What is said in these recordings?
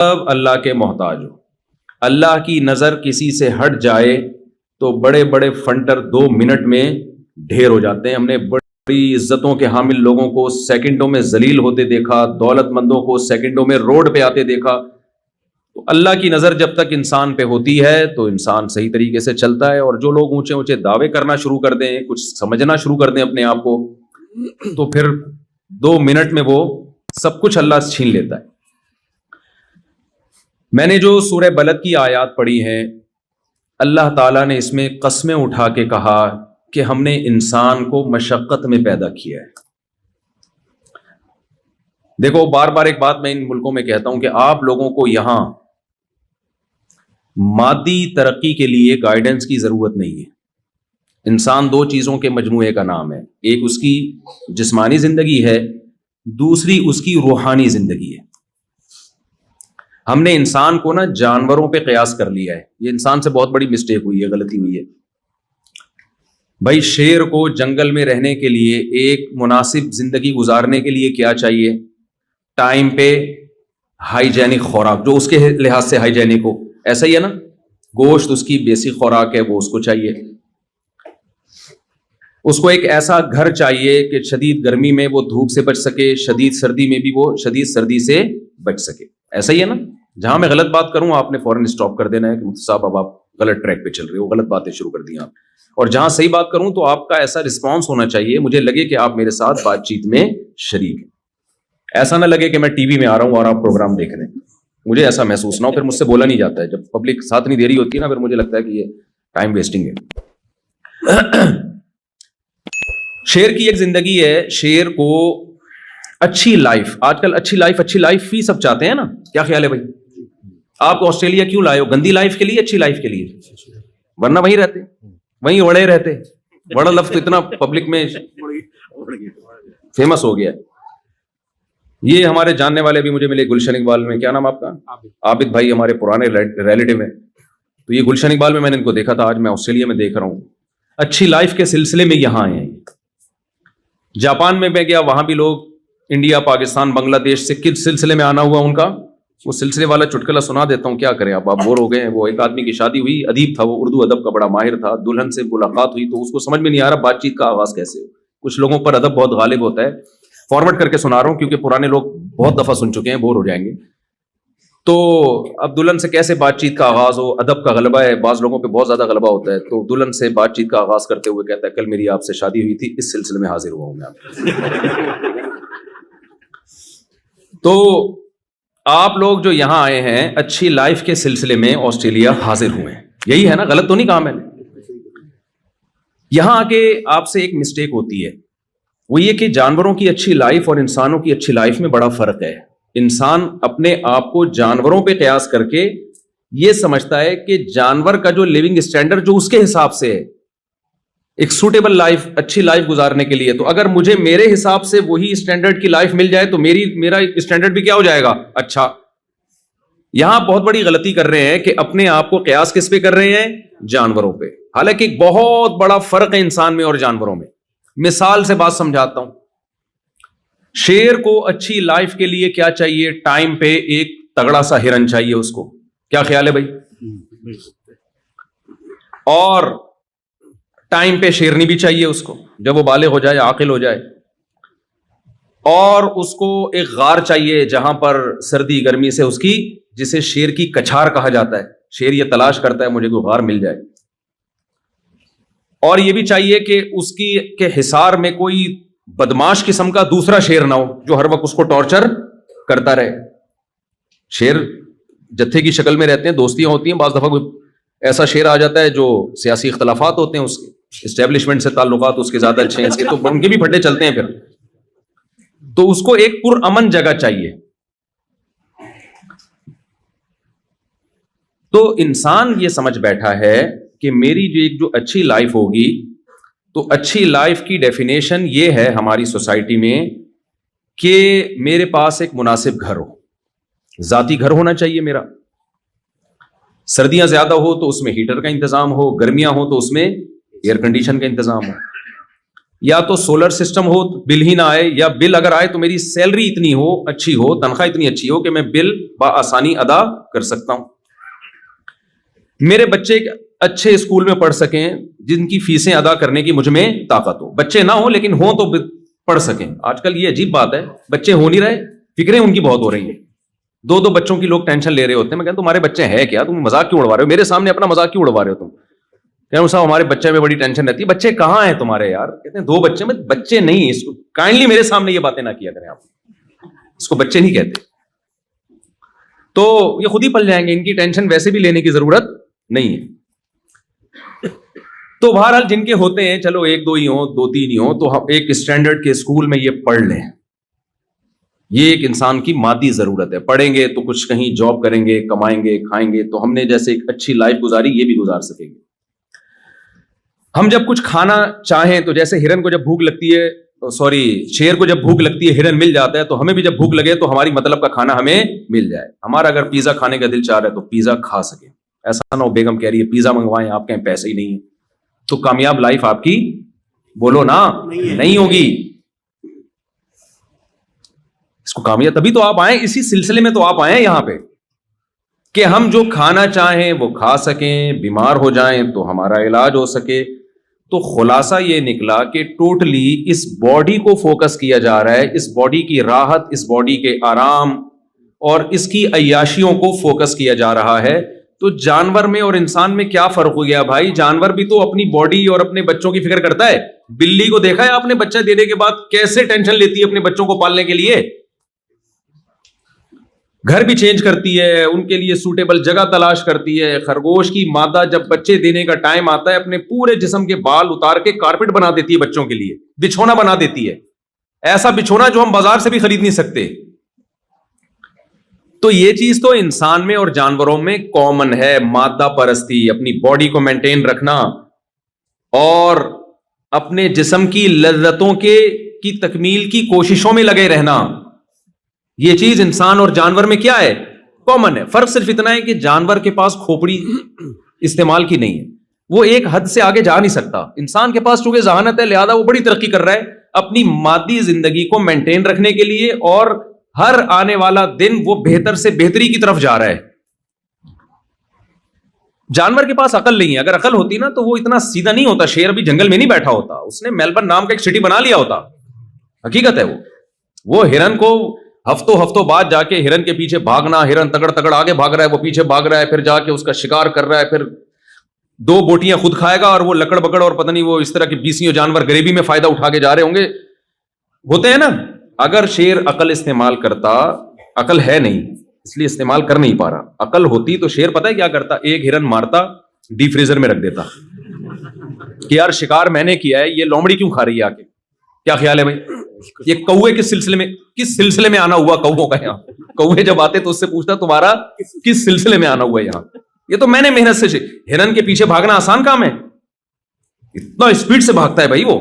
سب اللہ کے محتاج ہو. اللہ کی نظر کسی سے ہٹ جائے تو بڑے بڑے فنٹر 2 منٹ میں ڈھیر ہو جاتے ہیں. ہم نے بڑی عزتوں کے حامل لوگوں کو سیکنڈوں میں ذلیل ہوتے دیکھا, دولت مندوں کو سیکنڈوں میں روڈ پہ آتے دیکھا. تو اللہ کی نظر جب تک انسان پہ ہوتی ہے تو انسان صحیح طریقے سے چلتا ہے. اور جو لوگ اونچے اونچے دعوے کرنا شروع کر دیں, کچھ سمجھنا شروع کر دیں اپنے آپ کو, تو پھر 2 منٹ میں وہ سب کچھ اللہ سے چھین لیتا ہے. میں نے جو سورہ بلد کی آیات پڑھی ہیں, اللہ تعالیٰ نے اس میں قسمیں اٹھا کے کہا کہ ہم نے انسان کو مشقت میں پیدا کیا ہے. دیکھو بار بار ایک بات میں ان ملکوں میں کہتا ہوں کہ آپ لوگوں کو یہاں مادی ترقی کے لیے گائیڈنس کی ضرورت نہیں ہے. انسان 2 چیزوں کے مجموعے کا نام ہے, ایک اس کی جسمانی زندگی ہے, دوسری اس کی روحانی زندگی ہے. ہم نے انسان کو نا جانوروں پہ قیاس کر لیا ہے. یہ انسان سے بہت بڑی مسٹیک ہوئی ہے, غلطی ہوئی ہے. بھائی شیر کو جنگل میں رہنے کے لیے, ایک مناسب زندگی گزارنے کے لیے کیا چاہیے؟ ٹائم پہ ہائیجینک خوراک, جو اس کے لحاظ سے ہائیجینک ہو. ایسا ہی ہے نا, گوشت اس کی بیسک خوراک ہے, وہ اس کو چاہیے. اس کو ایک ایسا گھر چاہیے کہ شدید گرمی میں وہ دھوپ سے بچ سکے, شدید سردی میں بھی وہ شدید سردی سے بچ سکے. ایسا ہی ہے نا. جہاں میں غلط بات کروں آپ نے فوراً اسٹاپ کر دینا ہے کہ مفتی صاحب اب آپ غلط ٹریک پہ چل رہے ہو, غلط باتیں شروع کر دی آپ. اور جہاں صحیح بات کروں تو آپ کا ایسا رسپانس ہونا چاہیے, مجھے لگے کہ آپ میرے ساتھ بات چیت میں شریک ہیں. ایسا نہ لگے کہ میں ٹی وی میں آ رہا ہوں اور آپ پروگرام دیکھ رہے ہیں. مجھے ایسا محسوس نہ ہو, پھر مجھ سے بولا نہیں جاتا ہے. جب پبلک ساتھ نہیں دے رہی ہوتی ہے نا, پھر مجھے لگتا ہے کہ یہ ٹائم ویسٹنگ ہے. شیر کی ایک زندگی ہے. شیر کو اچھی لائف, آج کل اچھی لائف ہی سب چاہتے ہیں نا. کیا خیال ہے بھائی؟ آپ کو آسٹریلیا کیوں لائے ہو؟ گندی لائف کے لیے, اچھی لائف کے لیے؟ ورنہ وہیں رہتے, وہیں اڑے رہتے. بڑا لفظ اتنا پبلک میں فیمس ہو گیا ہے. یہ ہمارے جاننے والے بھی مجھے ملے گلشن اقبال میں. کیا نام آپ کا؟ عابد بھائی, ہمارے پرانے ریلیٹو ہیں. تو یہ گلشن اقبال میں نے ان کو دیکھا تھا, آج میں آسٹریلیا میں دیکھ رہا ہوں. اچھی لائف کے سلسلے میں یہاں آئے ہیں. جاپان میں گیا, وہاں بھی لوگ انڈیا, پاکستان, بنگلہ دیش سے کس سلسلے میں آنا ہوا ان کا, وہ سلسلے والا چٹکلا سنا دیتا ہوں. کیا کریں آپ بور ہو گئے ہیں. وہ ایک آدمی کی شادی ہوئی, ادیب تھا وہ, اردو ادب کا بڑا ماہر تھا. دلہن سے ملاقات ہوئی تو اس کو سمجھ میں نہیں آ رہا بات چیت کا آغاز کیسے ہو. کچھ لوگوں پر ادب بہت غالب ہوتا ہے. فارورڈ کر کے سنا رہا ہوں کیونکہ پرانے لوگ بہت دفعہ سن چکے ہیں, بور ہو جائیں گے. تو اب دلہن سے کیسے بات چیت کا آغاز ہو, ادب کا غلبہ ہے, بعض لوگوں پہ بہت زیادہ غلبہ ہوتا ہے. تو دلہن سے بات چیت کا آغاز کرتے ہوئے کہتا ہے, کل میری آپ سے شادی ہوئی تھی, اس سلسلے میں حاضر ہوا ہوں میں. تو آپ لوگ جو یہاں آئے ہیں اچھی لائف کے سلسلے میں آسٹریلیا حاضر ہوئے ہیں, یہی ہے نا؟ غلط تو نہیں کہا میں نے. یہاں آ کے آپ سے ایک مسٹیک ہوتی ہے, وہ یہ کہ جانوروں کی اچھی لائف اور انسانوں کی اچھی لائف میں بڑا فرق ہے. انسان اپنے آپ کو جانوروں پہ قیاس کر کے یہ سمجھتا ہے کہ جانور کا جو لیونگ اسٹینڈرڈ جو اس کے حساب سے ہے, ایک سوٹیبل لائف, اچھی لائف گزارنے کے لیے, تو اگر مجھے میرے حساب سے وہی اسٹینڈرڈ کی لائف مل جائے تو میرا اسٹینڈرڈ بھی کیا ہو جائے گا, اچھا. یہاں بہت بڑی غلطی کر رہے ہیں کہ اپنے آپ کو قیاس کس پہ کر رہے ہیں؟ جانوروں پہ. حالانکہ بہت بڑا فرق ہے انسان میں اور جانوروں میں. مثال سے بات سمجھاتا ہوں. شیر کو اچھی لائف کے لیے کیا چاہیے؟ ٹائم پہ ایک تگڑا سا ہرن چاہیے اس کو. کیا خیال ہے بھائی؟ اور ٹائم پہ شیرنی بھی چاہیے اس کو, جب وہ بالغ ہو جائے, عاقل ہو جائے. اور اس کو ایک غار چاہیے جہاں پر سردی گرمی سے اس کی, جسے شیر کی کچھار کہا جاتا ہے, شیر یہ تلاش کرتا ہے مجھے کوئی غار مل جائے. اور یہ بھی چاہیے کہ اس کی کے حصار میں کوئی بدماش قسم کا دوسرا شیر نہ ہو جو ہر وقت اس کو ٹارچر کرتا رہے. شیر جتھے کی شکل میں رہتے ہیں, دوستیاں ہوتی ہیں, بعض دفعہ کوئی ایسا شیر آ جاتا ہے جو سیاسی اختلافات ہوتے ہیں, اس کے اسٹیبلشمنٹ سے تعلقات اس کے زیادہ اچھے ہیں, اس کے تو ان کے بھی پھٹے چلتے ہیں. پھر تو اس کو ایک پرامن جگہ چاہیے. تو انسان یہ سمجھ بیٹھا ہے کہ میری جو اچھی لائف ہوگی, تو اچھی لائف کی ڈیفینیشن یہ ہے ہماری سوسائٹی میں کہ میرے پاس ایک مناسب گھر ہو, ذاتی گھر ہونا چاہیے میرا. سردیاں زیادہ ہو تو اس میں ہیٹر کا انتظام ہو, گرمیاں ہو تو اس میں ایئر کنڈیشن کا انتظام ہو. یا تو سولر سسٹم ہو بل ہی نہ آئے, یا بل اگر آئے تو میری سیلری اتنی ہو اچھی ہو, تنخواہ اتنی اچھی ہو کہ میں بل بآسانی ادا کر سکتا ہوں. میرے بچے اچھے اسکول میں پڑھ سکیں جن کی فیسیں ادا کرنے کی مجھ میں طاقت ہو. بچے نہ ہوں لیکن ہوں تو پڑھ سکیں. آج کل یہ عجیب بات ہے, بچے ہو نہیں رہے, فکریں ان کی بہت ہو رہی ہیں. دو بچوں کی لوگ ٹینشن لے رہے ہوتے ہیں. میں کہتا تمہارے بچے ہیں کیا, تم مذاق کیوں اڑوا رہے ہو میرے سامنے, اپنا مذاق کیوں اڑوا رہے ہو تم؟ کہ صاحب ہمارے بچے میں بڑی ٹینشن رہتی ہے. بچے کہاں ہیں تمہارے یار؟ کہتے ہیں 2 بچے. میں بچے نہیں, اس کو کائنڈلی میرے سامنے یہ باتیں نہ کیا کریں آپ, اس کو بچے نہیں کہتے. تو یہ خود ہی پل جائیں گے, ان کی ٹینشن ویسے بھی لینے کی ضرورت نہیں ہے. تو بہرحال جن کے ہوتے ہیں, چلو 1-2 ہی ہوں, 2-3 ہی ہوں, تو ایک اسٹینڈرڈ کے اسکول میں یہ پڑھ لیں. یہ ایک انسان کی مادی ضرورت ہے. پڑھیں گے تو کچھ کہیں جاب کریں گے, کمائیں گے, کھائیں گے, تو ہم نے جیسے ایک اچھی لائف گزاری یہ بھی گزار سکیں گے. ہم جب کچھ کھانا چاہیں تو جیسے ہرن کو جب بھوک لگتی ہے, شیر کو جب بھوک لگتی ہے ہرن مل جاتا ہے, تو ہمیں بھی جب بھوک لگے تو ہماری مطلب کا کھانا ہمیں مل جائے. ہمارا اگر پیزا کھانے کا دل چاہ رہا ہے تو پیزا کھا سکیں. ایسا نہ ہو بیگم کہہ رہی ہے پیزا منگوائیں, آپ کہیں پیسے ہی نہیں ہیں, تو کامیاب لائف آپ کی بولو نا نہیں ہوگی. اس کو کامیاب تبھی تو آپ آئیں, اسی سلسلے میں تو آپ آئیں یہاں پہ کہ ہم جو کھانا چاہیں وہ کھا سکیں, بیمار ہو جائیں تو ہمارا علاج ہو سکے. تو خلاصہ یہ نکلا کہ ٹوٹلی اس باڈی کو فوکس کیا جا رہا ہے, اس باڈی کی راحت, اس باڈی کے آرام اور اس کی عیاشیوں کو فوکس کیا جا رہا ہے. تو جانور میں اور انسان میں کیا فرق ہو گیا بھائی؟ جانور بھی تو اپنی باڈی اور اپنے بچوں کی فکر کرتا ہے. بلی کو دیکھا ہے آپ نے بچہ دینے کے بعد کیسے ٹینشن لیتی ہے اپنے بچوں کو پالنے کے لیے, گھر بھی چینج کرتی ہے, ان کے لیے سوٹیبل جگہ تلاش کرتی ہے. خرگوش کی مادہ جب بچے دینے کا ٹائم آتا ہے اپنے پورے جسم کے بال اتار کے کارپٹ بنا دیتی ہے بچوں کے لیے, بچھونا بنا دیتی ہے, ایسا بچھونا جو ہم بازار سے بھی خرید نہیں سکتے. تو یہ چیز تو انسان میں اور جانوروں میں کامن ہے, مادہ پرستی, اپنی باڈی کو مینٹین رکھنا اور اپنے جسم کی لذتوں کی تکمیل کی کوششوں میں لگے رہنا. یہ چیز انسان اور جانور میں کیا ہے؟ کامن ہے. فرق صرف اتنا ہے کہ جانور کے پاس کھوپڑی استعمال کی نہیں ہے, وہ ایک حد سے آگے جا نہیں سکتا. انسان کے پاس چونکہ ذہانت ہے لہذا وہ بڑی ترقی کر رہا ہے اپنی مادی زندگی کو مینٹین رکھنے کے لیے, اور ہر آنے والا دن وہ بہتر سے بہتری کی طرف جا رہا ہے. جانور کے پاس عقل نہیں ہے. اگر عقل ہوتی نا تو وہ اتنا سیدھا نہیں ہوتا, شیر بھی جنگل میں نہیں بیٹھا ہوتا, اس نے میلبرن نام کا ایک سٹی بنا لیا ہوتا. حقیقت ہے وہ ہرن کو ہفتوں بعد جا کے ہرن کے پیچھے بھاگنا, ہرن تگڑ آگے بھاگ رہا ہے, وہ پیچھے بھاگ رہا ہے, پھر جا کے اس کا شکار کر رہا ہے, پھر 2 بوٹیاں خود کھائے گا اور وہ لکڑ بکڑ اور پتہ نہیں وہ اس طرح کے بیسیوں جانور غریبی میں فائدہ اٹھا کے جا رہے ہوں گے. ہوتے ہیں نا. اگر شیر عقل استعمال کرتا, عقل ہے نہیں اس لیے استعمال کر نہیں پا رہا, عقل ہوتی تو شیر پتہ ہے کیا کرتا, ایک ہرن مارتا ڈی فریزر میں رکھ دیتا کہ یار شکار میں نے کیا ہے, یہ لومڑی کیوں کھا رہی ہے آکے, کیا خیال ہے بھائی؟ یہ کوے کس سلسلے میں آنا ہوا کووں کا یہاں؟ کوے جب آتے تو اس سے پوچھتا تمہارا کس سلسلے میں آنا ہوا یہاں؟ یہ تو میں نے محنت سے. ہرن کے پیچھے بھاگنا آسان کام ہے, اتنا اسپیڈ سے بھاگتا ہے بھائی وہ.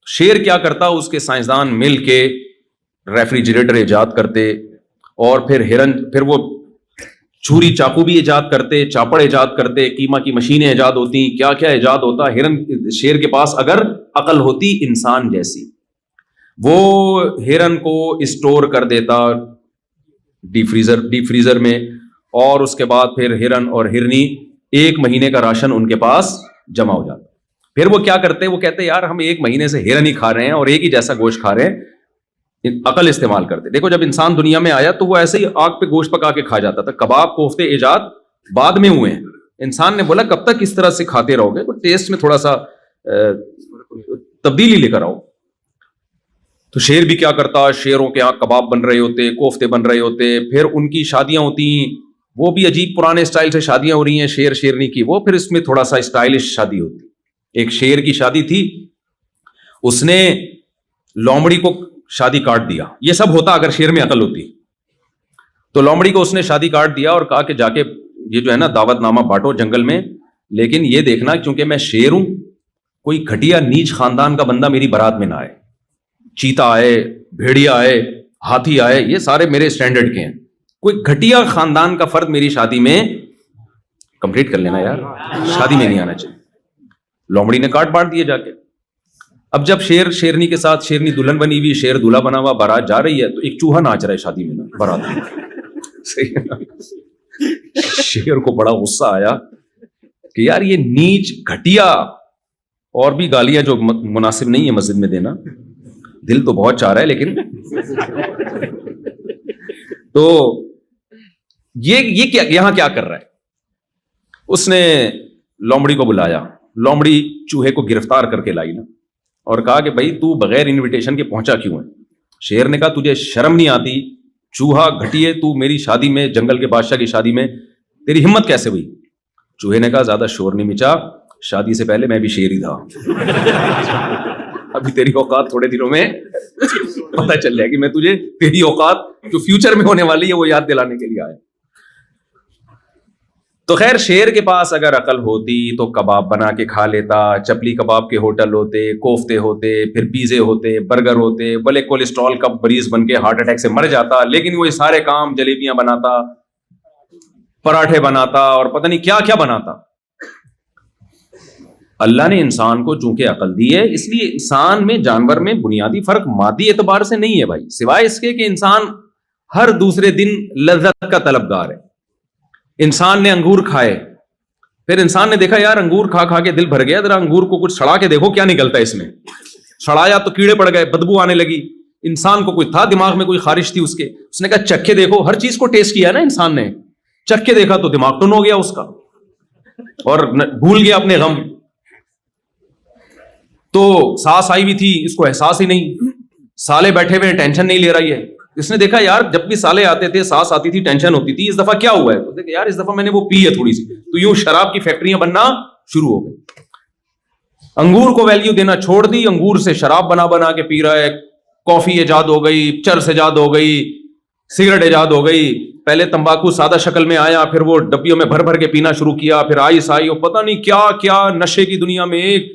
شیر کیا کرتا, اس کے سائنسدان مل کے ریفریجریٹر ایجاد کرتے, اور پھر وہ چھری چاقو بھی ایجاد کرتے, چاپڑ ایجاد کرتے, قیمہ کی مشینیں ایجاد ہوتی, کیا کیا ایجاد ہوتا. شیر کے پاس اگر عقل ہوتی انسان جیسی, وہ ہرن کو اسٹور کر دیتا ڈی فریزر میں, اور اس کے بعد پھر ہرن اور ہرنی 1 مہینے کا راشن ان کے پاس جمع ہو جاتا. پھر وہ کیا کرتے, وہ کہتے یار ہم 1 مہینے سے ہرن ہی کھا رہے ہیں اور ایک ہی جیسا گوشت کھا رہے ہیں, عقل استعمال کرتے. دیکھو جب انسان دنیا میں آیا تو وہ ایسے ہی آگ پہ گوشت پکا کے کھا جاتا تھا. کباب کوفتے ایجاد بعد میں ہوئے ہیں. انسان نے بولا کب تک اس طرح سے کھاتے رہو گے, تو ٹیسٹ میں تھوڑا سا تبدیلی لے کر آؤ. تو شیر بھی کیا کرتا, شیروں کے یہاں کباب بن رہے ہوتے, کوفتے بن رہے ہوتے, پھر ان کی شادیاں ہوتی, وہ بھی عجیب پرانے اسٹائل سے شادیاں ہو رہی ہیں شیر شیرنی کی, وہ پھر اس میں تھوڑا سا اسٹائلش شادی ہوتی. ایک شیر کی شادی تھی, اس نے لومڑی کو شادی کاٹ دیا. یہ سب ہوتا اگر شیر میں عقل ہوتی. تو لومڑی کو اس نے شادی کاٹ دیا اور کہا کہ جا کے یہ جو ہے نا دعوت نامہ بانٹو جنگل میں, لیکن یہ دیکھنا کیونکہ میں شیر ہوں, کوئی گھٹیا نیچ خاندان کا بندہ میری بارات میں نہ آئے. چیتا آئے, بھیڑیا آئے, ہاتھی آئے, یہ سارے میرے اسٹینڈرڈ کے ہیں. کوئی گھٹیا خاندان کا فرد میری شادی میں کمپلیٹ کر لینا یار, شادی میں نہیں آنا چاہیے. لومڑی نے کاٹ بانٹ دیے جا کے. اب جب شیر شیرنی کے ساتھ شیرنی دلہن بنی ہوئی، شیر دولہا بنا ہوا، بارات جا رہی ہے تو ایک چوہا ناچ رہا ہے شادی میں نا بارات میں. صحیح ہے نا؟ شیر کو بڑا غصہ آیا کہ یار یہ نیچ گھٹیا، اور بھی گالیاں جو مناسب نہیں ہے مسجد میں دینا، دل تو بہت چاہ رہا ہے لیکن تو یہ کیا یہاں کیا کر رہا ہے. اس نے لومڑی کو بلایا، لومڑی چوہے کو گرفتار کر کے لائی نا، اور کہا کہ بھائی تو بغیر انویٹیشن کے پہنچا کیوں ہے؟ شیر نے کہا تجھے شرم نہیں آتی؟ چوہا گھٹیے، تو میری شادی میں، جنگل کے بادشاہ کی شادی میں تیری ہمت کیسے ہوئی؟ چوہے نے کہا زیادہ شور نہیں مچا، شادی سے پہلے میں بھی شیر ہی تھا. ابھی تیری اوقات تھوڑے دنوں میں پتہ چل جائے گی، میں تجھے تیری اوقات جو فیوچر میں ہونے والی ہے وہ یاد دلانے کے لیے آیا. تو خیر شیر کے پاس اگر عقل ہوتی تو کباب بنا کے کھا لیتا، چپلی کباب کے ہوٹل ہوتے، کوفتے ہوتے، پھر پیزے ہوتے، برگر ہوتے، بلے کولیسٹرول کا مریض بن کے ہارٹ اٹیک سے مر جاتا، لیکن وہ یہ سارے کام جلیبیاں بناتا، پراٹھے بناتا اور پتہ نہیں کیا کیا بناتا. اللہ نے انسان کو چونکہ عقل دی ہے، اس لیے انسان میں جانور میں بنیادی فرق مادی اعتبار سے نہیں ہے بھائی، سوائے اس کے کہ انسان ہر دوسرے دن لذت کا طلبگار ہے. انسان نے انگور کھائے، پھر انسان نے دیکھا یار انگور کھا کھا کے دل بھر گیا، ذرا انگور کو کچھ سڑا کے دیکھو کیا نکلتا ہے اس میں. سڑایا تو کیڑے پڑ گئے، بدبو آنے لگی. انسان کو کوئی تھا دماغ میں کوئی خارش تھی اس نے کہا چکھے دیکھو. ہر چیز کو ٹیسٹ کیا نا انسان نے، چکھے دیکھا تو دماغ ٹن ہو گیا اس کا اور بھول گیا اپنے غم. تو سانس آئی ہوئی تھی، اس کو احساس ہی نہیں. سالے بیٹھے ہوئے ٹینشن نہیں لے رہی ہے. اس نے دیکھا یار جب بھی سالے آتے تھے، سانس آتی تھی، ٹینشن ہوتی تھی، اس دفعہ کیا ہوا ہے؟ تو دیکھا یار اس دفعہ میں نے وہ پی ہے تھوڑی سی، تو یوں شراب کی فیکٹریاں بننا شروع ہو گئی. انگور کو ویلیو دینا چھوڑ دی، انگور سے شراب بنا بنا کے پی رہا ہے. کافی ایجاد ہو گئی، چرس ایجاد ہو گئی، سگریٹ ایجاد ہو گئی. پہلے تمباکو سادہ شکل میں آیا، پھر وہ ڈبیوں میں بھر بھر کے پینا شروع کیا، پھر آئس آئی، اور پتہ نہیں کیا کیا نشے کی دنیا میں ایک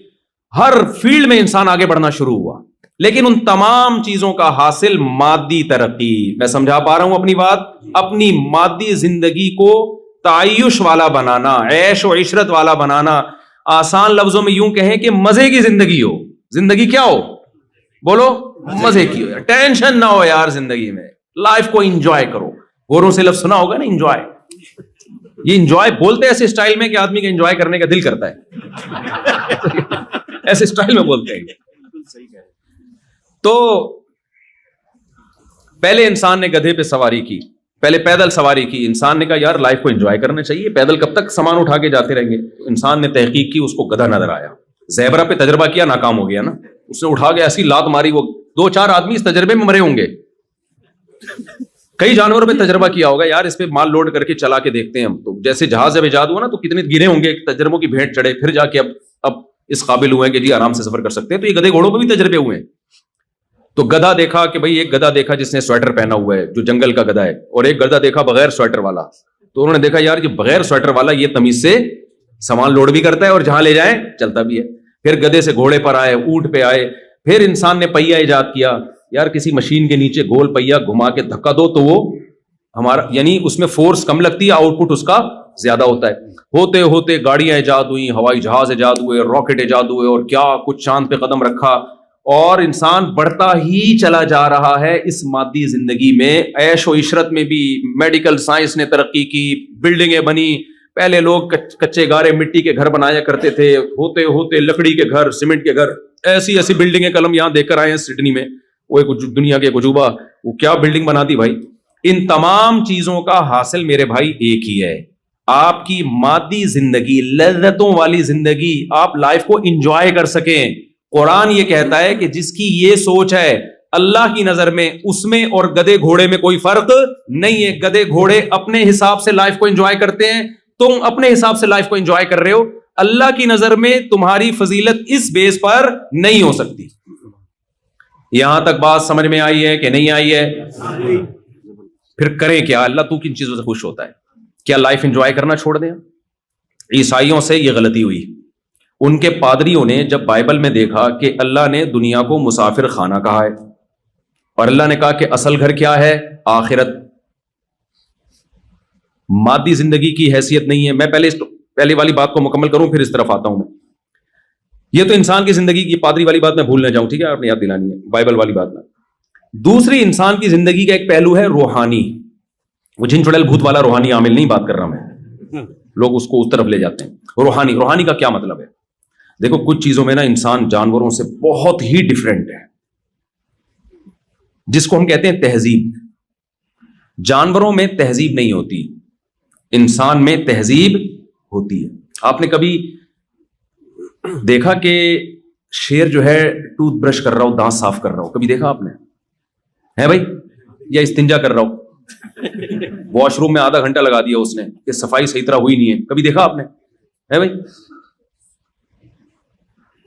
ہر فیلڈ میں انسان آگے بڑھنا شروع ہوا. لیکن ان تمام چیزوں کا حاصل مادی ترقی. میں سمجھا پا رہا ہوں اپنی بات؟ اپنی مادی زندگی کو تعیش والا بنانا، عیش و عشرت والا بنانا. آسان لفظوں میں یوں کہیں کہ مزے کی زندگی ہو. زندگی کیا ہو؟ بولو. مزے کی ہو، ٹینشن نہ ہو یار زندگی میں. لائف کو انجوائے کرو. گوروں سے لفظ سنا ہوگا نا انجوائے. یہ انجوائے بولتے ایسے اسٹائل میں کہ آدمی کا انجوائے کرنے کا دل کرتا ہے. ایسے اسٹائل میں بولتے ہیں. تو پہلے انسان نے گدھے پہ سواری کی، پہلے پیدل سواری کی. انسان نے کہا یار لائف کو انجوائے کرنا چاہیے، پیدل کب تک سامان اٹھا کے جاتے رہیں گے. انسان نے تحقیق کی، اس کو گدھا نظر آیا. زیبرا پہ تجربہ کیا، ناکام ہو گیا نا. اس نے اٹھا کے ایسی لات ماری، وہ 2-4 آدمی اس تجربے میں مرے ہوں گے. کئی جانوروں پہ تجربہ کیا ہوگا یار اس پہ مال لوڈ کر کے چلا کے دیکھتے ہیں ہم. تو جیسے جہاز جب ایجاد ہوا نا تو کتنے گرے ہوں گے، تجربوں کی بھیٹ چڑھے، پھر جا کے اب اس قابل ہوئے ہیں کہ جی آرام سے سفر کر سکتے ہیں. تو یہ گدھے گھوڑوں پہ بھی تجربے ہوئے ہیں. تو گدھا دیکھا کہ بھائی ایک گدھا دیکھا جس نے سویٹر پہنا ہوا ہے، جو جنگل کا گدھا ہے، اور ایک گدھا دیکھا بغیر سویٹر والا. تو انہوں نے دیکھا یار یہ بغیر سویٹر والا یہ تمیز سے سامان لوڈ بھی کرتا ہے اور جہاں لے جائیں چلتا بھی ہے. پھر گدھے سے گھوڑے پر آئے، اونٹ پہ آئے. پھر انسان نے پہیا ایجاد کیا. یار کسی مشین کے نیچے گول پہیا گھما کے دھکا دو تو وہ ہمارا، یعنی اس میں فورس کم لگتی ہے، آؤٹ پٹ اس کا زیادہ ہوتا ہے. ہوتے ہوتے گاڑیاں ایجاد ہوئی، ہوائی جہاز ایجاد ہوئے، راکٹ ایجاد ہوئے، اور کیا کچھ چاند پہ قدم رکھا. اور انسان بڑھتا ہی چلا جا رہا ہے اس مادی زندگی میں. عیش و عشرت میں بھی میڈیکل سائنس نے ترقی کی، بلڈنگیں بنی. پہلے لوگ کچے گارے مٹی کے گھر بنایا کرتے تھے، ہوتے ہوتے لکڑی کے گھر، سیمنٹ کے گھر. ایسی ایسی بلڈنگیں کلم یہاں دیکھ کر آئے ہیں سڈنی میں. وہ ایک دنیا کے عجوبہ، وہ کیا بلڈنگ بنا دی بھائی. ان تمام چیزوں کا حاصل میرے بھائی ایک ہی ہے، آپ کی مادی زندگی، لذتوں والی زندگی. آپ لائف کو انجوائے کر سکیں. قرآن یہ کہتا ہے کہ جس کی یہ سوچ ہے اللہ کی نظر میں، اس میں اور گدھے گھوڑے میں کوئی فرق نہیں ہے. گدھے گھوڑے اپنے حساب سے لائف کو انجوائے کرتے ہیں، تم اپنے حساب سے لائف کو انجوائے کر رہے ہو. اللہ کی نظر میں تمہاری فضیلت اس بیس پر نہیں ہو سکتی. یہاں تک بات سمجھ میں آئی ہے کہ نہیں آئی ہے؟ پھر کریں کیا؟ اللہ تو کن چیزوں سے خوش ہوتا ہے؟ کیا لائف انجوائے کرنا چھوڑ دیں؟ عیسائیوں سے یہ غلطی ہوئی. ان کے پادریوں نے جب بائبل میں دیکھا کہ اللہ نے دنیا کو مسافر خانہ کہا ہے، اور اللہ نے کہا کہ اصل گھر کیا ہے؟ آخرت. مادی زندگی کی حیثیت نہیں ہے. میں پہلے والی بات کو مکمل کروں پھر اس طرف آتا ہوں. یہ تو انسان کی زندگی کی پادری والی بات میں بھول نہ جاؤں, ٹھیک ہے, آپ نے یاد دلانی ہے, بائبل والی بات میں. دوسری انسان کی زندگی کا ایک پہلو ہے روحانی. وہ جن چڑیل بھوت والا روحانی عامل نہیں بات کر رہا میں, لوگ اس کو اس طرف لے جاتے ہیں. روحانی کا کیا مطلب ہے؟ دیکھو کچھ چیزوں میں نا انسان جانوروں سے بہت ہی ڈفرینٹ ہے, جس کو ہم کہتے ہیں تہذیب. جانوروں میں تہذیب نہیں ہوتی, انسان میں تہذیب ہوتی ہے. آپ نے کبھی دیکھا کہ شیر جو ہے ٹوتھ برش کر رہا ہو, دانت صاف کر رہا ہو, کبھی دیکھا آپ نے؟ ہے بھائی, یا استنجا کر رہا ہو, واش روم میں آدھا گھنٹہ لگا دیا اس نے کہ صفائی صحیح طرح ہوئی نہیں ہے, کبھی دیکھا آپ نے؟ ہے بھائی,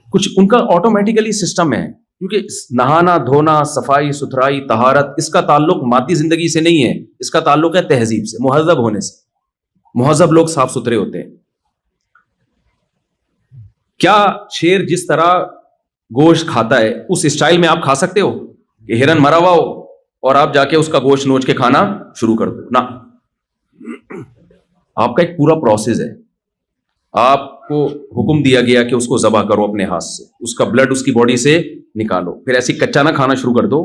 کچھ ان کا آٹومیٹیکلی سسٹم ہے, کیونکہ نہانا دھونا, صفائی ستھرائی, طہارت, اس کا تعلق مادی زندگی سے نہیں ہے, اس کا تعلق ہے تہذیب سے, مہذب ہونے سے. مہذب لوگ صاف ستھرے ہوتے ہیں. کیا شیر جس طرح گوشت کھاتا ہے اس اسٹائل میں آپ کھا سکتے ہو کہ ہرن مرا ہوا ہو اور آپ جا کے اس کا گوشت نوچ کے کھانا شروع کر دو؟ نہ, آپ کا ایک پورا پروسیس ہے. آپ کو حکم دیا گیا کہ اس کو ذبح کرو اپنے ہاتھ سے, اس کا بلڈ اس کی باڈی سے نکالو, پھر ایسی کچا نہ کھانا شروع کر دو.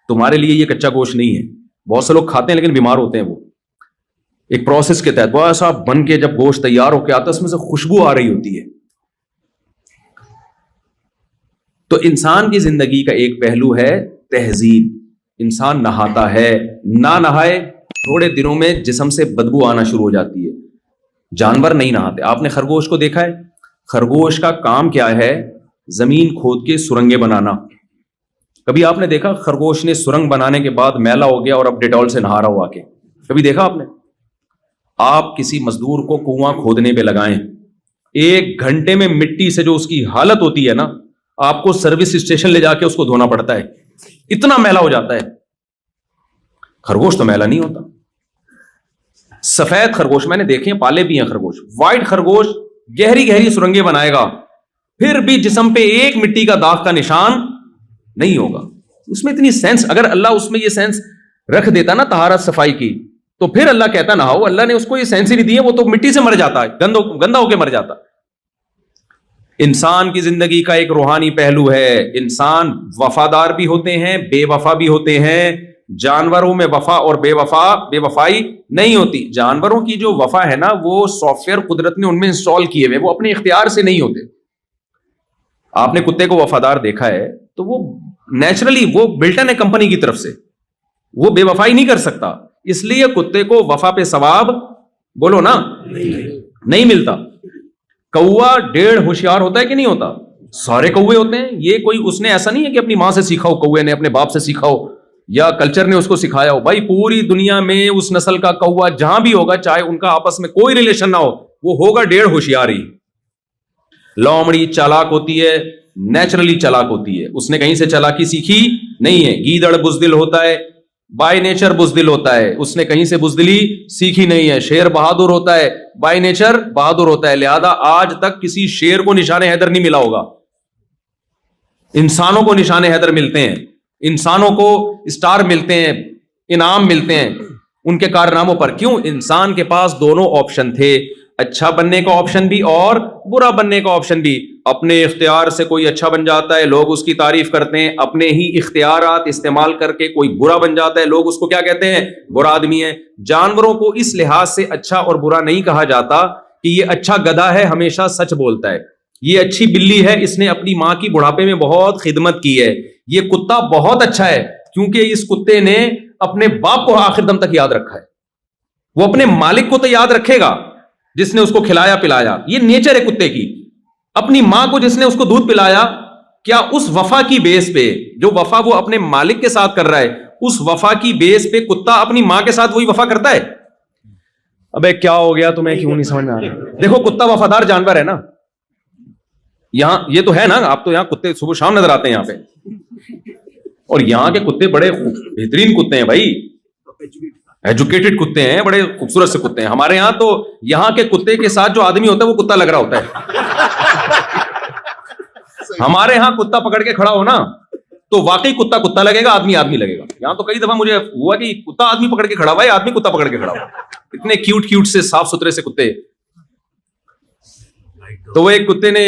تمہارے لیے یہ کچا گوشت نہیں ہے. بہت سے لوگ کھاتے ہیں لیکن بیمار ہوتے ہیں. وہ ایک پروسیس کے تحت بہت ایسا بن کے جب گوشت تیار ہو کے آتا ہے اس میں سے خوشبو آ رہی ہوتی ہے. تو انسان کی زندگی کا ایک پہلو ہے تہذیب. انسان نہاتا ہے, نہ نہائے تھوڑے دنوں میں جسم سے بدبو آنا شروع ہو جاتی ہے. جانور نہیں نہاتے. آپ نے خرگوش کو دیکھا ہے؟ خرگوش کا کام کیا ہے؟ زمین کھود کے سرنگیں بنانا. کبھی آپ نے دیکھا خرگوش نے سرنگ بنانے کے بعد میلا ہو گیا اور اب ڈیٹول سے نہا رہا ہوا کے؟ کبھی دیکھا آپ نے؟ آپ کسی مزدور کو کنواں کھودنے پہ لگائیں, 1 گھنٹے میں مٹی سے جو اس کی حالت ہوتی ہے نا, آپ کو سروس اسٹیشن لے جا کے اس کو دھونا پڑتا ہے, اتنا میلا ہو جاتا ہے. خرگوش تو میلا نہیں ہوتا. سفید خرگوش میں نے دیکھے ہیں, پالے بھی ہیں خرگوش. وائٹ خرگوش گہری گہری سرنگیں بنائے گا, پھر بھی جسم پہ ایک مٹی کا داغ کا نشان نہیں ہوگا. اس میں اتنی سینس, اگر اللہ اس میں یہ سینس رکھ دیتا نا طہارت صفائی کی, تو پھر اللہ کہتا نہاؤ. اللہ نے اس کو یہ سینس ہی نہیں دی ہے, وہ تو مٹی سے مر جاتا ہے, گندا ہو کے مر جاتا. انسان کی زندگی کا ایک روحانی پہلو ہے. انسان وفادار بھی ہوتے ہیں, بے وفا بھی ہوتے ہیں. جانوروں میں وفا اور بے وفائی نہیں ہوتی. جانوروں کی جو وفا ہے نا, وہ سافٹ ویئر قدرت نے ان میں انسٹال کیے ہوئے, وہ اپنے اختیار سے نہیں ہوتے. آپ نے کتے کو وفادار دیکھا ہے تو وہ نیچرلی وہ بلٹن ہے کمپنی کی طرف سے, وہ بے وفائی نہیں کر سکتا. اس لیے کتے کو وفا پہ ثواب بولو نا نہیں ملتا. کوا 1.5 ہوشیار ہوتا ہے کہ نہیں ہوتا؟ سارے کوے ہوتے ہیں. یہ کوئی اس نے ایسا نہیں ہے کہ اپنی ماں سے سیکھا ہو, کوے نے اپنے باپ سے سیکھا ہو, یا کلچر نے اس کو سکھایا ہو. بھائی پوری دنیا میں اس نسل کا کوا جہاں بھی ہوگا, چاہے ان کا آپس میں کوئی ریلیشن نہ ہو, وہ ہوگا 1.5 ہوشیار ہی. لومڑی چالاک ہوتی ہے, نیچرلی چالاک ہوتی ہے, اس نے کہیں سے چالاکی سیکھی نہیں ہے. گیدڑ بزدل ہوتا ہے, بائی نیچر بزدل ہوتا ہے, اس نے کہیں سے بزدلی سیکھی نہیں ہے. شیر بہادر ہوتا ہے, بائی نیچر بہادر ہوتا ہے. لہذا آج تک کسی شیر کو نشان حیدر نہیں ملا ہوگا. انسانوں کو نشان حیدر ملتے ہیں, انسانوں کو اسٹار ملتے ہیں, انعام ملتے ہیں ان کے کارناموں پر. کیوں؟ انسان کے پاس دونوں آپشن تھے, اچھا بننے کا آپشن بھی اور برا بننے کا آپشن بھی. اپنے اختیار سے کوئی اچھا بن جاتا ہے, لوگ اس کی تعریف کرتے ہیں. اپنے ہی اختیارات استعمال کر کے کوئی برا بن جاتا ہے, لوگ اس کو کیا کہتے ہیں؟ برا آدمی ہے. جانوروں کو اس لحاظ سے اچھا اور برا نہیں کہا جاتا کہ یہ اچھا گدھا ہے, ہمیشہ سچ بولتا ہے. یہ اچھی بلی ہے, اس نے اپنی ماں کی بڑھاپے میں بہت خدمت کی ہے. یہ کتا بہت اچھا ہے کیونکہ اس کتے نے اپنے باپ کو آخر دم تک یاد رکھا ہے. وہ اپنے مالک کو تو یاد رکھے گا جس نے اس کو کھلایا پلایا. یہ نیچر ہے کتے کی. اپنی ماں کو جس نے اس کو دودھ پلایا, کیا اس وفا کی بیس پہ, جو وفا وہ اپنے مالک کے ساتھ کر رہا ہے, اس وفا کی بیس پہ کتا اپنی ماں کے ساتھ وہی وفا کرتا ہے؟ ابے کیا ہو گیا تمہیں, کیوں نہیں سمجھ میں آ رہا؟ دیکھو کتا وفادار جانور ہے نا. یہاں یہ تو ہے نا, آپ تو یہاں کتے صبح شام نظر آتے ہیں یہاں پہ, اور یہاں کے کتے بڑے بہترین کتے ہیں بھائی, ایجوکیٹڈ کتے ہیں, بڑے خوبصورت سے کتے ہیں. ہمارے یہاں تو یہاں کے کتے کے ساتھ جو آدمی ہوتا ہے وہ کتا لگ رہا ہوتا ہے. ہمارے یہاں کتا پکڑ کے کھڑا ہو نا تو واقعی کتا کتا لگے گا, آدمی آدمی لگے گا. یہاں تو کئی دفعہ مجھے ہوا کہ کتا آدمی پکڑ کے کھڑا ہوا ہے, آدمی کتا پکڑ کے کھڑا ہوا. اتنے کیوٹ سے صاف ستھرے سے کتے. تو وہ ایک کتے نے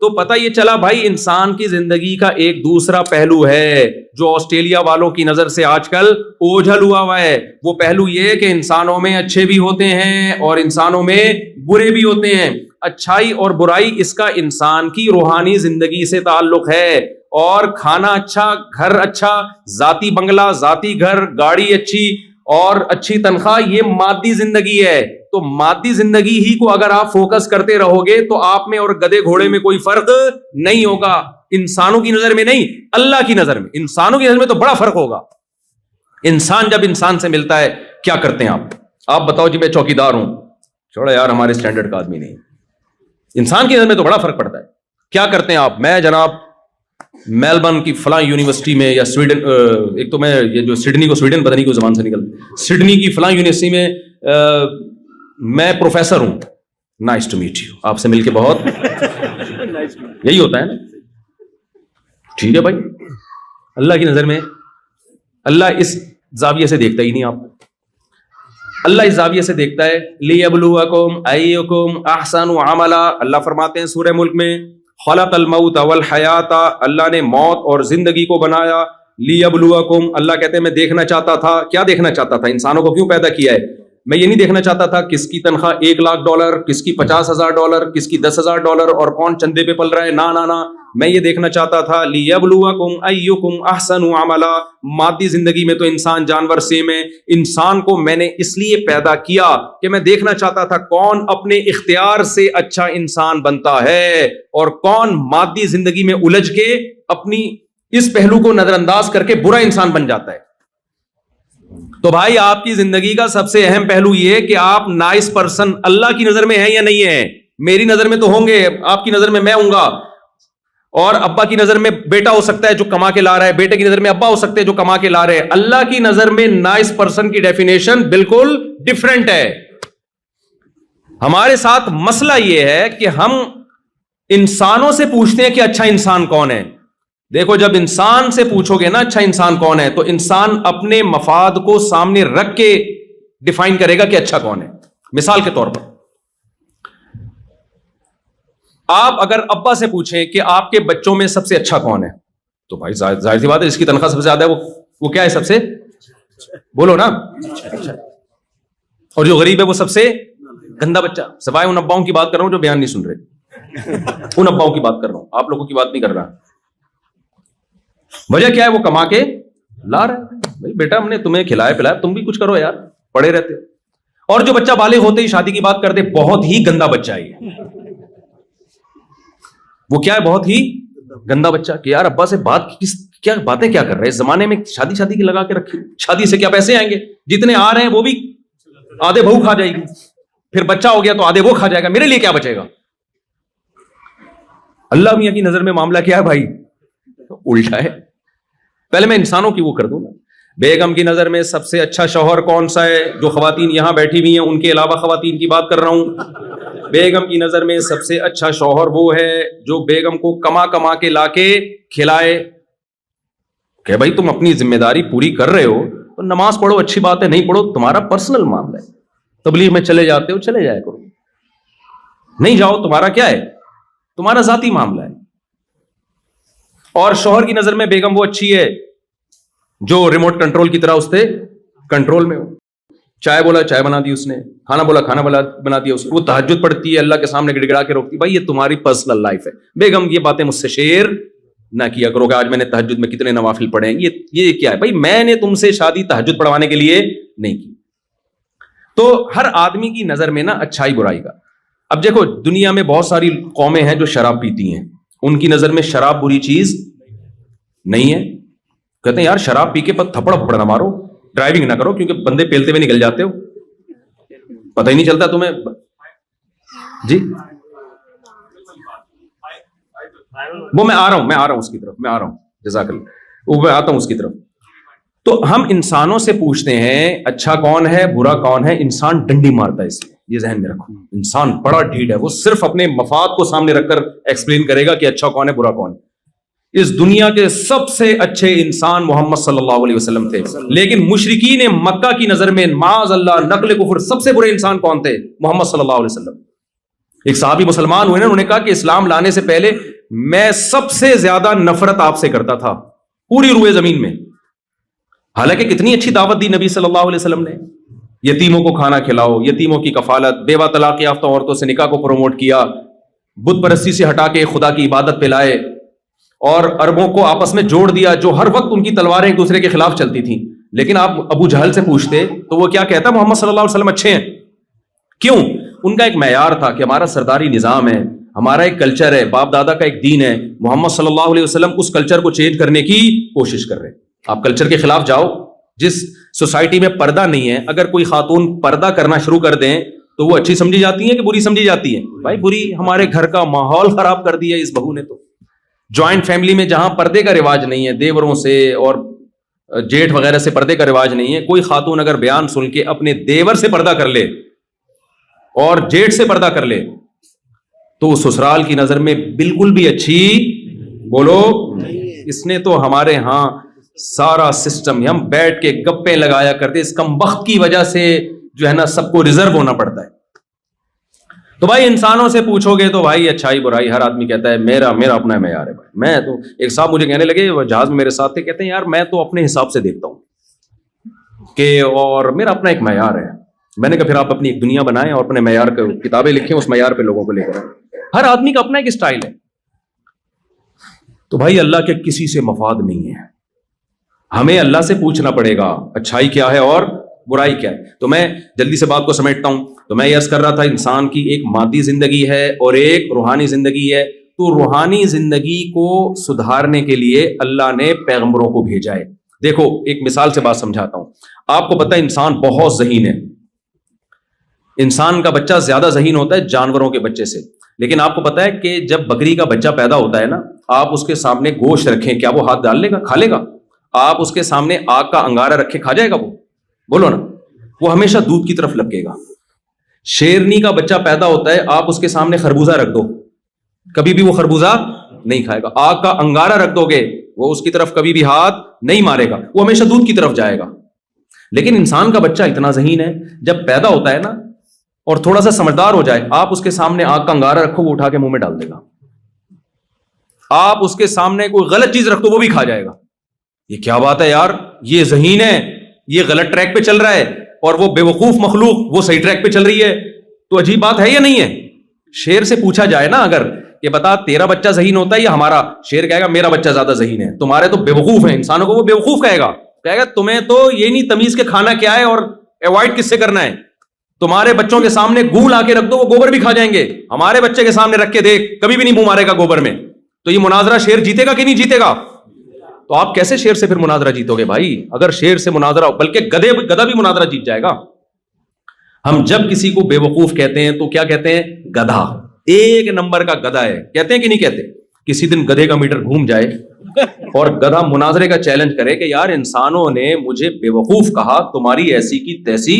تو پتہ یہ چلا بھائی انسان کی زندگی کا ایک دوسرا پہلو ہے جو آسٹریلیا والوں کی نظر سے آج کل اوجھل ہوا ہے. وہ پہلو یہ کہ انسانوں میں اچھے بھی ہوتے ہیں اور انسانوں میں برے بھی ہوتے ہیں. اچھائی اور برائی اس کا انسان کی روحانی زندگی سے تعلق ہے. اور کھانا اچھا, گھر اچھا, ذاتی بنگلہ, ذاتی گھر, گاڑی اچھی اور اچھی تنخواہ, یہ مادی زندگی ہے. تو مادی زندگی ہی کو اگر آپ فوکس کرتے رہو گے تو آپ میں اور گدے گھوڑے میں کوئی فرق نہیں ہوگا. انسانوں کی نظر میں نہیں, اللہ کی نظر میں. انسانوں کی نظر میں تو بڑا فرق ہوگا. انسان جب انسان سے ملتا ہے کیا کرتے ہیں آپ بتاؤ جی میں چوکیدار ہوں, چھوڑا یار ہمارے سٹینڈرڈ کا آدمی نہیں. انسان کی نظر میں تو بڑا فرق پڑتا ہے. کیا کرتے ہیں آپ؟ میں جناب میلبرن کی فلاں یونیورسٹی میں, یا سویڈن, ایک تو میں یہ جو سڈنی کو سویڈن پتہ نہیں کوئی زبان سے نکل, سڈنی کی فلاں یونیورسٹی میں پروفیسر ہوں. نائس ٹو میٹ یو, آپ سے مل کے بہت یہی ہوتا ہے نا. ٹھیک ہے بھائی, اللہ کی نظر میں اللہ اس زاویے سے دیکھتا ہی نہیں آپ کو. اللہ اس زاویے سے دیکھتا ہے لیبلوکم ایکم احسن عملا. اللہ فرماتے ہیں سورہ ملک میں خلق الموت والحیات, اللہ نے موت اور زندگی کو بنایا. لیبلوکم, اللہ کہتے ہیں میں دیکھنا چاہتا تھا. کیا دیکھنا چاہتا تھا؟ انسانوں کو کیوں پیدا کیا ہے؟ میں یہ نہیں دیکھنا چاہتا تھا کس کی تنخواہ $1,00,000, کس کی $50,000, کس کی $10,000 اور کون چندے پہ پل رہا ہے. نا, میں یہ دیکھنا چاہتا تھا لیبلوکم ایکم احسن عملا. مادی زندگی میں تو انسان جانور سیم ہے. انسان کو میں نے اس لیے پیدا کیا کہ میں دیکھنا چاہتا تھا کون اپنے اختیار سے اچھا انسان بنتا ہے اور کون مادی زندگی میں الجھ کے اپنی اس پہلو کو نظر انداز کر کے برا انسان بن جاتا ہے. تو بھائی آپ کی زندگی کا سب سے اہم پہلو یہ کہ آپ نائس پرسن اللہ کی نظر میں ہیں یا نہیں ہیں. میری نظر میں تو ہوں گے, آپ کی نظر میں ہوں گا, اور ابا کی نظر میں بیٹا ہو سکتا ہے جو کما کے لا رہا ہے, بیٹے کی نظر میں ابا ہو سکتے ہیں جو کما کے لا رہے ہیں. اللہ کی نظر میں نائس پرسن کی ڈیفینیشن بالکل ڈیفرنٹ ہے. ہمارے ساتھ مسئلہ یہ ہے کہ ہم انسانوں سے پوچھتے ہیں کہ اچھا انسان کون ہے. دیکھو جب انسان سے پوچھو گے نا اچھا انسان کون ہے, تو انسان اپنے مفاد کو سامنے رکھ کے ڈیفائن کرے گا کہ اچھا کون ہے. مثال کے طور پر آپ اگر ابا سے پوچھیں کہ آپ کے بچوں میں سب سے اچھا کون ہے, تو بھائی ظاہر سی بات ہے جس کی تنخواہ سب سے زیادہ ہے وہ کیا ہے, سب سے بولو نا اچھا. اور جو غریب ہے وہ سب سے گندا بچہ. سوائے ان اباؤں کی بات کر رہا ہوں جو بیان نہیں سن رہے, ان اباؤں کی بات کر رہا ہوں, آپ لوگوں کی بات نہیں کر رہا. وجہ کیا ہے؟ وہ کما کے لا رہا ہے. بھائی بیٹا ہم نے تمہیں کھلایا پلایا, تم بھی کچھ کرو یار, پڑے رہتے. اور جو بچہ بالغ ہوتے ہی شادی کی بات کرتے, بہت ہی گندا بچہ ہے یہ. وہ کیا ہے؟ بہت ہی گندا بچہ. کہ یار ابا سے کیا باتیں کیا کر رہے ہیں, اس زمانے میں شادی کی لگا کے رکھی. شادی سے کیا پیسے آئیں گے؟ جتنے آ رہے ہیں وہ بھی آدھے بہو کھا جائے گی, پھر بچہ ہو گیا تو آدھے وہ کھا جائے گا, میرے لیے کیا بچے گا. اللہ میاں کی نظر میں معاملہ کیا ہے بھائی؟ الٹا ہے. پہلے میں انسانوں کی وہ کر دوں نا. بیگم کی نظر میں سب سے اچھا شوہر کون سا ہے؟ جو خواتین یہاں بیٹھی ہوئی ہیں ان کے علاوہ خواتین کی بات کر رہا ہوں. بیگم کی نظر میں سب سے اچھا شوہر وہ ہے جو بیگم کو کما کے لا کے کھلائے. کہ بھائی تم اپنی ذمہ داری پوری کر رہے ہو تو نماز پڑھو, اچھی بات ہے, نہیں پڑھو تمہارا پرسنل معاملہ ہے. تبلیغ میں چلے جاتے ہو چلے جایا کرو, نہیں جاؤ تمہارا کیا ہے, تمہارا ذاتی معاملہ ہے. اور شوہر کی نظر میں بیگم وہ اچھی ہے جو ریموٹ کنٹرول کی طرح اس سے کنٹرول میں ہو. چائے بولا چائے بنا دی اس نے, کھانا بولا کھانا بنا دیا اس نے. وہ تہجد پڑھتی ہے, اللہ کے سامنے گڑ گڑا کے روکتی. بھائی یہ تمہاری پرسنل لائف ہے. بیگم یہ باتیں مجھ سے شیئر نہ کیا کرو کہ آج میں نے تہجد میں کتنے نوافل پڑھے ہیں. یہ کیا ہے بھائی؟ میں نے تم سے شادی تہجد پڑھوانے کے لیے نہیں کی. تو ہر آدمی کی نظر میں نا اچھائی برائی کا. اب دیکھو دنیا میں بہت ساری قومیں ہیں جو شراب پیتی ہیں, ان کی نظر میں شراب بری چیز نہیں ہے. کہتے ہیں یار شراب پی کے تھپڑ پھپڑ نہ مارو, ڈرائیونگ نہ کرو کیونکہ بندے پیلتے ہوئے نکل جاتے ہو, پتہ ہی نہیں چلتا تمہیں. جی وہ میں آ رہا ہوں اس کی طرف, میں آ رہا ہوں, جزاک اللہ, وہ میں آتا ہوں اس کی طرف. تو ہم انسانوں سے پوچھتے ہیں اچھا کون ہے برا کون ہے. انسان ڈنڈی مارتا ہے, اس لیے یہ ذہن میں رکھو. انسان بڑا ڈھیٹ ہے, وہ صرف اپنے مفاد کو سامنے رکھ کر ایکسپلین کرے گا کہ اچھا کون ہے برا کون ہے. اس دنیا کے سب سے اچھے انسان محمد صلی اللہ علیہ وسلم تھے, لیکن مشرکین مکہ کی نظر میں معاذ اللہ نقل کفر سب سے برے انسان کون تھے؟ محمد صلی اللہ علیہ وسلم. ایک صحابی مسلمان ہوئے نا, انہوں نے کہا کہ اسلام لانے سے پہلے میں سب سے زیادہ نفرت آپ سے کرتا تھا پوری روئے زمین میں. حالانکہ کتنی اچھی دعوت دی نبی صلی اللہ علیہ وسلم نے, یتیموں کو کھانا کھلاؤ, یتیموں کی کفالت, بیوہ طلاق یافتہ عورتوں سے نکاح کو پروموٹ کیا, بت پرستی سے ہٹا کے خدا کی عبادت پہ لائے, اور عربوں کو آپس میں جوڑ دیا جو ہر وقت ان کی تلواریں ایک دوسرے کے خلاف چلتی تھیں. لیکن آپ ابو جہل سے پوچھتے تو وہ کیا کہتا, محمد صلی اللہ علیہ وسلم اچھے ہیں. کیوں؟ ان کا ایک معیار تھا کہ ہمارا سرداری نظام ہے, ہمارا ایک کلچر ہے, باپ دادا کا ایک دین ہے. محمد صلی اللہ علیہ وسلم اس کلچر کو چینج کرنے کی کوشش کر رہے ہیں. آپ کلچر کے خلاف جاؤ. جس سوسائٹی میں پردہ نہیں ہے, اگر کوئی خاتون پردہ کرنا شروع کر دیں تو وہ اچھی سمجھی جاتی ہیں کہ بری سمجھی جاتی ہیں؟ بھائی بری, ہمارے گھر کا ماحول خراب کر دیا اس بہو نے. تو جوائنٹ فیملی میں جہاں پردے کا رواج نہیں ہے, دیوروں سے اور جیٹھ وغیرہ سے پردے کا رواج نہیں ہے, کوئی خاتون اگر بیان سن کے اپنے دیور سے پردہ کر لے اور جیٹھ سے پردہ کر لے تو سسرال کی نظر میں بالکل بھی اچھی, بولو, اس نے تو ہمارے ہاں سارا سسٹم, ہم بیٹھ کے گپیں لگایا کرتے, اس کم بخت کی وجہ سے جو ہے نا سب کو ریزرو ہونا پڑتا ہے. تو بھائی انسانوں سے پوچھو گے تو بھائی اچھائی برائی ہر آدمی کہتا ہے میرا اپنا معیار ہے. بھائی میں تو, ایک صاحب مجھے کہنے لگے, جہاز میں میرے ساتھ تھے, کہتے ہیں یار میں تو اپنے حساب سے دیکھتا ہوں کہ, اور میرا اپنا ایک معیار ہے. میں نے کہا پھر آپ اپنی ایک دنیا بنائیں اور اپنے معیار کا کتابیں لکھیں, اس معیار پہ لوگوں کو لے کر. ہر آدمی کا اپنا ایک اسٹائل ہے. تو بھائی اللہ کے کسی سے مفاد نہیں ہے, ہمیں اللہ سے پوچھنا پڑے گا اچھائی کیا ہے اور برائی کیا ہے. تو میں جلدی سے بات کو سمیٹتا ہوں. تو میں یہ عرض کر رہا تھا انسان کی ایک مادی زندگی ہے اور ایک روحانی زندگی ہے. تو روحانی زندگی کو سدھارنے کے لیے اللہ نے پیغمبروں کو بھیجا ہے. دیکھو ایک مثال سے بات سمجھاتا ہوں. آپ کو پتہ ہے انسان بہت ذہین ہے, انسان کا بچہ زیادہ ذہین ہوتا ہے جانوروں کے بچے سے. لیکن آپ کو پتہ ہے کہ جب بکری کا بچہ پیدا ہوتا ہے نا, آپ اس کے سامنے گوشت رکھیں, کیا وہ ہاتھ ڈال لے گا, کھا لے گا؟ آپ اس کے سامنے آگ کا انگارہ رکھے, کھا جائے گا وہ؟ بولو نا, وہ ہمیشہ دودھ کی طرف لگے گا. شیرنی کا بچہ پیدا ہوتا ہے, آپ اس کے سامنے خربوزہ رکھ دو, کبھی بھی وہ خربوزہ نہیں کھائے گا. آگ کا انگارہ رکھ دو گے, وہ اس کی طرف کبھی بھی ہاتھ نہیں مارے گا, وہ ہمیشہ دودھ کی طرف جائے گا. لیکن انسان کا بچہ اتنا ذہین ہے, جب پیدا ہوتا ہے نا اور تھوڑا سا سمجھدار ہو جائے, آپ اس کے سامنے آگ کا انگارہ رکھو, وہ اٹھا کے منہ میں ڈال دے گا. آپ اس کے سامنے کوئی غلط چیز رکھ دو, وہ بھی کھا جائے گا. یہ کیا بات ہے یار, یہ ذہین ہے, یہ غلط ٹریک پہ چل رہا ہے, اور وہ بے وقوف مخلوق وہ صحیح ٹریک پہ چل رہی ہے. تو عجیب بات ہے یا نہیں ہے؟ شیر سے پوچھا جائے نا اگر کہ بتا تیرا بچہ ذہین ہوتا ہے یا ہمارا, شیر کہے گا میرا بچہ زیادہ ذہین ہے, تمہارے تو بے وقوف ہیں. انسانوں کو وہ بے وقوف کہے گا تمہیں تو یہ نہیں تمیز کے کھانا کیا ہے اور ایوائڈ کس سے کرنا ہے. تمہارے بچوں کے سامنے گوں لا کے رکھ دو, وہ گوبر بھی کھا جائیں گے. ہمارے بچے کے سامنے رکھ کے دیکھ, کبھی بھی نہیں منہ مارے گا گوبر میں. تو یہ مناظرہ شیر جیتے گا کہ نہیں جیتے گا؟ تو آپ کیسے شیر سے پھر مناظرہ جیتو گے بھائی؟ اگر شیر سے مناظرہ, بلکہ گدھا بھی مناظرہ جیت جائے گا. ہم جب کسی کو بے وقوف کہتے ہیں تو کیا کہتے ہیں؟ گدھا, ایک نمبر کا گدھا ہے. کہتے ہیں کہ نہیں کہتے؟ کسی دن گدھے کا میٹر گھوم جائے اور گدھا مناظرے کا چیلنج کرے کہ یار انسانوں نے مجھے بے وقوف کہا, تمہاری ایسی کی تیسی,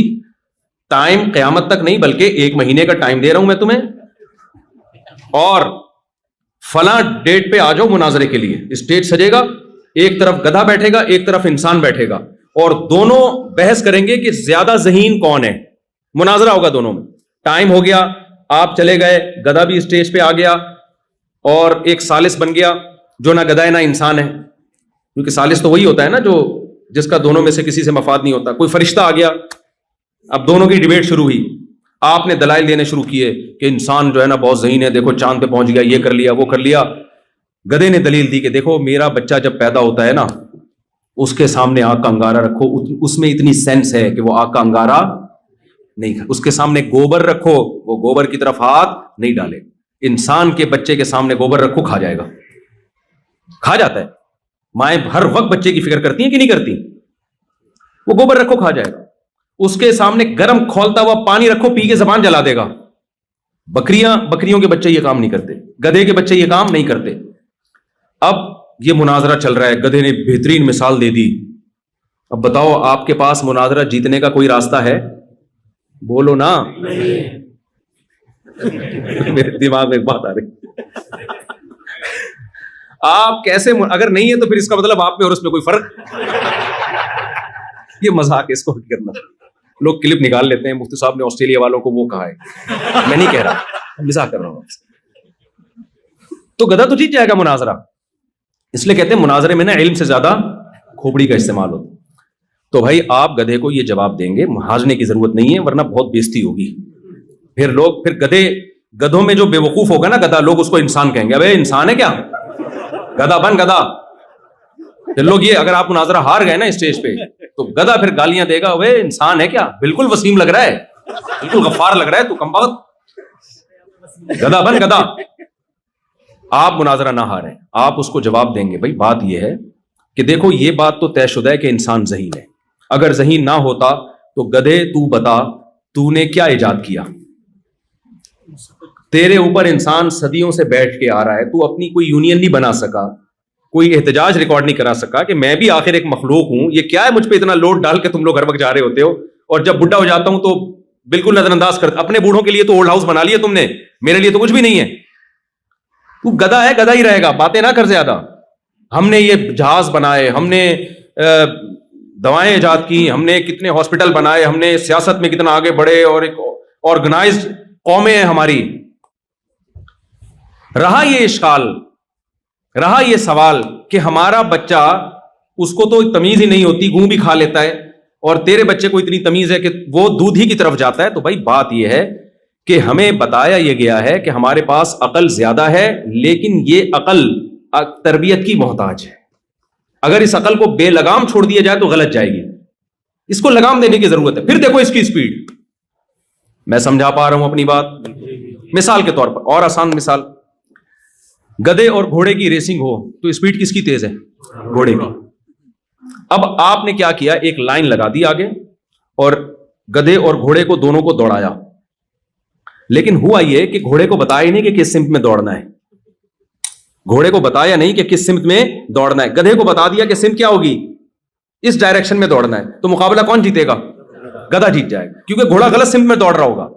ٹائم قیامت تک نہیں بلکہ 1 مہینے کا ٹائم دے رہا ہوں میں تمہیں, اور فلاں ڈیٹ پہ آ جاؤ مناظرے کے لیے. اسٹیج سجے گا, ایک طرف گدھا بیٹھے گا, ایک طرف انسان بیٹھے گا, اور دونوں بحث کریں گے کہ زیادہ ذہین کون ہے. مناظرہ ہوگا دونوں میں. ٹائم ہو گیا, آپ چلے گئے, گدھا بھی اسٹیج پہ آ گیا اور ایک ثالث بن گیا جو نہ گدھا ہے نہ انسان ہے, کیونکہ ثالث تو وہی ہوتا ہے نا جو جس کا دونوں میں سے کسی سے مفاد نہیں ہوتا. کوئی فرشتہ آ گیا, اب دونوں کی ڈیبیٹ شروع ہوئی. آپ نے دلائل دینے شروع کیے کہ انسان جو ہے نا بہت ذہین ہے, دیکھو چاند پہ پہنچ گیا, یہ کر لیا وہ کر لیا. گدھے نے دلیل دی کہ دیکھو میرا بچہ جب پیدا ہوتا ہے نا, اس کے سامنے آگ کا انگارہ رکھو, اس میں اتنی سینس ہے کہ وہ آگ کا انگارہ نہیں کھا. اس کے سامنے گوبر رکھو, وہ گوبر کی طرف ہاتھ نہیں ڈالے. انسان کے بچے کے سامنے گوبر رکھو, کھا جائے گا, کھا جاتا ہے. مائیں ہر وقت بچے کی فکر کرتی ہیں کہ نہیں کرتی؟ وہ گوبر رکھو, کھا جائے گا. اس کے سامنے گرم کھولتا ہوا پانی رکھو, پی کے زبان جلا دے گا. بکریوں کے بچے یہ کام نہیں کرتے, گدھے کے بچے یہ کام نہیں کرتے. اب یہ مناظرہ چل رہا ہے, گدھے نے بہترین مثال دے دی. اب بتاؤ آپ کے پاس مناظرہ جیتنے کا کوئی راستہ ہے؟ بولو نا. میرے دماغ میں ایک بات آ رہی, آپ کیسے, اگر نہیں ہے تو پھر اس کا مطلب آپ میں اور اس میں کوئی فرق, یہ مذاق ہے, اس کو کرنا. لوگ کلپ نکال لیتے ہیں مفتی صاحب نے آسٹریلیا والوں کو وہ کہا ہے، میں نہیں کہہ رہا، مزاح کر رہا ہوں. تو گدھا تو جیت جائے گا مناظرہ. اس لیے کہتے ہیں مناظرے میں نا علم سے زیادہ کھوپڑی کا استعمال ہوتا ہے. تو بھائی آپ گدھے کو یہ جواب دیں گے، ہانسنے کی ضرورت نہیں ہے ورنہ بہت بےزتی ہوگی. پھر گدھوں میں جو بے وقوف ہوگا نا گدھا، لوگ اس کو انسان کہیں گے. ابے انسان ہے کیا، گدھا بن گدھا. پھر لوگ یہ اگر آپ مناظرہ ہار گئے نا اسٹیج پہ تو گدھا پھر گالیاں دے گا، وہ انسان ہے کیا، بالکل وسیم لگ رہا ہے، بالکل غفار لگ رہا ہے، تو کم بخت، گدھا بن گدھا. آپ مناظرہ نہ ہاریں، آپ اس کو جواب دیں گے. بھائی بات یہ ہے کہ دیکھو یہ بات تو طے شدہ ہے کہ انسان ذہین ہے. اگر ذہین نہ ہوتا تو گدھے تو بتا تو نے کیا ایجاد کیا؟ تیرے اوپر انسان صدیوں سے بیٹھ کے آ رہا ہے، تو اپنی کوئی یونین نہیں بنا سکا، کوئی احتجاج ریکارڈ نہیں کرا سکا کہ میں بھی آخر ایک مخلوق ہوں، یہ کیا ہے مجھ پہ اتنا لوڈ ڈال کے تم لوگ ہر وقت جا رہے ہوتے ہو، اور جب بڈھا ہو جاتا ہوں تو بالکل نظر انداز کر. اپنے بوڑھوں کے لیے تو اولڈ ہاؤس بنا لیا تم نے، میرے لیے تو کچھ بھی نہیں ہے. تو گدھا ہے، گدھا ہی رہے گا، باتیں نہ کر زیادہ. ہم نے یہ جہاز بنائے، ہم نے دوائیں ایجاد کی، ہم نے کتنے ہاسپٹل بنائے، ہم نے سیاست میں کتنا آگے بڑھے، اور ایک آرگنائزڈ قومیں ہیں ہماری. رہا یہ اشکال، رہا یہ سوال کہ ہمارا بچہ، اس کو تو تمیز ہی نہیں ہوتی، گوں بھی کھا لیتا ہے، اور تیرے بچے کو اتنی تمیز ہے کہ وہ دودھ ہی کی طرف جاتا ہے. تو بھائی بات یہ ہے کہ ہمیں بتایا یہ گیا ہے کہ ہمارے پاس عقل زیادہ ہے، لیکن یہ عقل تربیت کی محتاج ہے. اگر اس عقل کو بے لگام چھوڑ دیا جائے تو غلط جائے گی، اس کو لگام دینے کی ضرورت ہے. پھر دیکھو اس کی سپیڈ، میں سمجھا پا رہا ہوں اپنی بات؟ مثال کے طور پر، اور آسان مثال، گدھے اور گھوڑے کی ریسنگ ہو تو سپیڈ کس کی تیز ہے؟ گھوڑے کی. اب آپ نے کیا کیا، ایک لائن لگا دی آگے اور گدھے اور گھوڑے کو دونوں کو دوڑایا. لیکن ہوا یہ کہ گھوڑے کو بتایا ہی نہیں کہ کس سمت میں دوڑنا ہے، گھوڑے کو بتایا نہیں کہ کس سمت میں دوڑنا ہے، گدھے کو بتا دیا کہ سمت کیا ہوگی، اس ڈائریکشن میں دوڑنا ہے. تو مقابلہ کون جیتے گا؟ گدھا جیت جائے گا، کیونکہ گھوڑا غلط سمت میں دوڑ رہا ہوگا.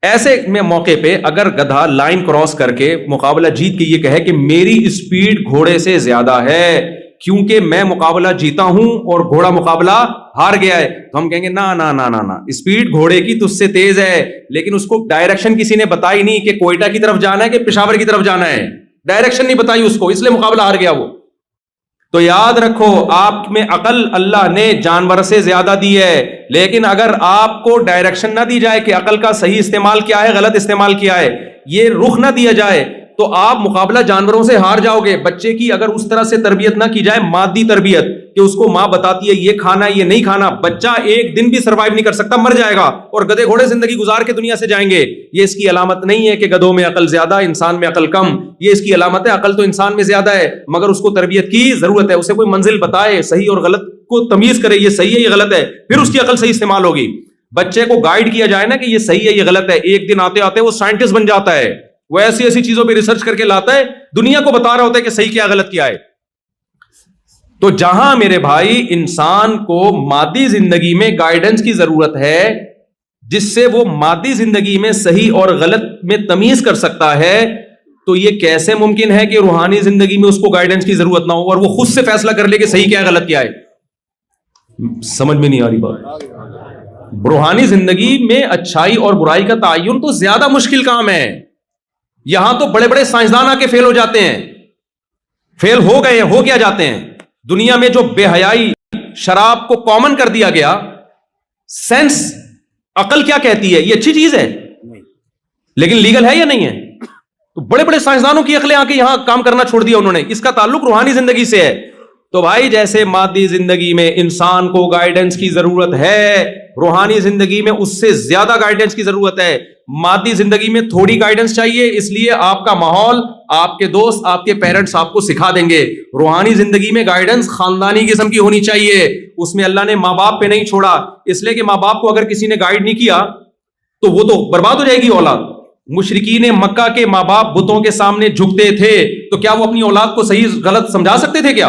ایسے میں موقع پہ اگر گدھا لائن کراس کر کے مقابلہ جیت کے یہ کہے کہ میری اسپیڈ گھوڑے سے زیادہ ہے کیونکہ میں مقابلہ جیتا ہوں اور گھوڑا مقابلہ ہار گیا ہے، تو ہم کہیں گے نا نا نا نا نا، اسپیڈ گھوڑے کی تجھ سے تیز ہے، لیکن اس کو ڈائریکشن کسی نے بتائی نہیں کہ کوئٹہ کی طرف جانا ہے کہ پشاور کی طرف جانا ہے، ڈائریکشن نہیں بتائی اس کو، اس لیے مقابلہ ہار گیا وہ. تو یاد رکھو، آپ میں عقل اللہ نے جانور سے زیادہ دی ہے، لیکن اگر آپ کو ڈائریکشن نہ دی جائے کہ عقل کا صحیح استعمال کیا ہے، غلط استعمال کیا ہے، یہ رخ نہ دیا جائے تو آپ مقابلہ جانوروں سے ہار جاؤ گے. بچے کی اگر اس طرح سے تربیت نہ کی جائے، مادی تربیت، کہ اس کو ماں بتاتی ہے یہ کھانا یہ نہیں کھانا، بچہ ایک دن بھی سروائیو نہیں کر سکتا، مر جائے گا، اور گدھے گھوڑے زندگی گزار کے دنیا سے جائیں گے. یہ اس کی علامت نہیں ہے کہ گدھوں میں عقل زیادہ انسان میں عقل کم، یہ اس کی علامت ہے عقل تو انسان میں زیادہ ہے، مگر اس کو تربیت کی ضرورت ہے، اسے کوئی منزل بتائے، صحیح اور غلط کو تمیز کرے، یہ صحیح ہے یہ غلط ہے، پھر اس کی عقل صحیح استعمال ہوگی. بچے کو گائیڈ کیا جائے نا کہ یہ صحیح ہے یہ غلط ہے، ایک دن آتے آتے وہ سائنٹسٹ بن جاتا ہے، وہ ایسی ایسی چیزوں پہ ریسرچ کر کے لاتا ہے، دنیا کو بتا رہا ہوتا ہے کہ صحیح کیا غلط کیا ہے. تو جہاں میرے بھائی انسان کو مادی زندگی میں گائیڈنس کی ضرورت ہے جس سے وہ مادی زندگی میں صحیح اور غلط میں تمیز کر سکتا ہے، تو یہ کیسے ممکن ہے کہ روحانی زندگی میں اس کو گائیڈنس کی ضرورت نہ ہو اور وہ خود سے فیصلہ کر لے کہ صحیح کیا ہے غلط کیا ہے؟ سمجھ میں نہیں آ رہی بات. روحانی زندگی میں اچھائی اور برائی کا تعین تو زیادہ مشکل کام ہے. یہاں تو بڑے بڑے سائنسدان آ کے فیل ہو جاتے ہیں، فیل ہو گئے ہو کیا جاتے ہیں. دنیا میں جو بے حیائی، شراب کو کامن کر دیا گیا، سینس عقل کیا کہتی ہے یہ اچھی چیز ہے لیکن لیگل ہے یا نہیں ہے؟ تو بڑے بڑے سائنسدانوں کی عقلیں آ کے یہاں کام کرنا چھوڑ دیا انہوں نے. اس کا تعلق روحانی زندگی سے ہے. تو بھائی جیسے مادی زندگی میں انسان کو گائیڈنس کی ضرورت ہے، روحانی زندگی میں اس سے زیادہ گائیڈنس کی ضرورت ہے. مادی زندگی میں تھوڑی گائیڈنس چاہیے، اس لیے آپ کا ماحول، آپ کے دوست، آپ کے پیرنٹس آپ کو سکھا دیں گے. روحانی زندگی میں گائیڈنس خاندانی قسم کی ہونی چاہیے. اس میں اللہ نے ماں باپ پہ نہیں چھوڑا، اس لیے کہ ماں باپ کو اگر کسی نے گائیڈ نہیں کیا تو وہ تو برباد ہو جائے گی اولاد. مشرکین مکہ کے ماں باپ بتوں کے سامنے جھکتے تھے، تو کیا وہ اپنی اولاد کو صحیح غلط سمجھا سکتے تھے؟ کیا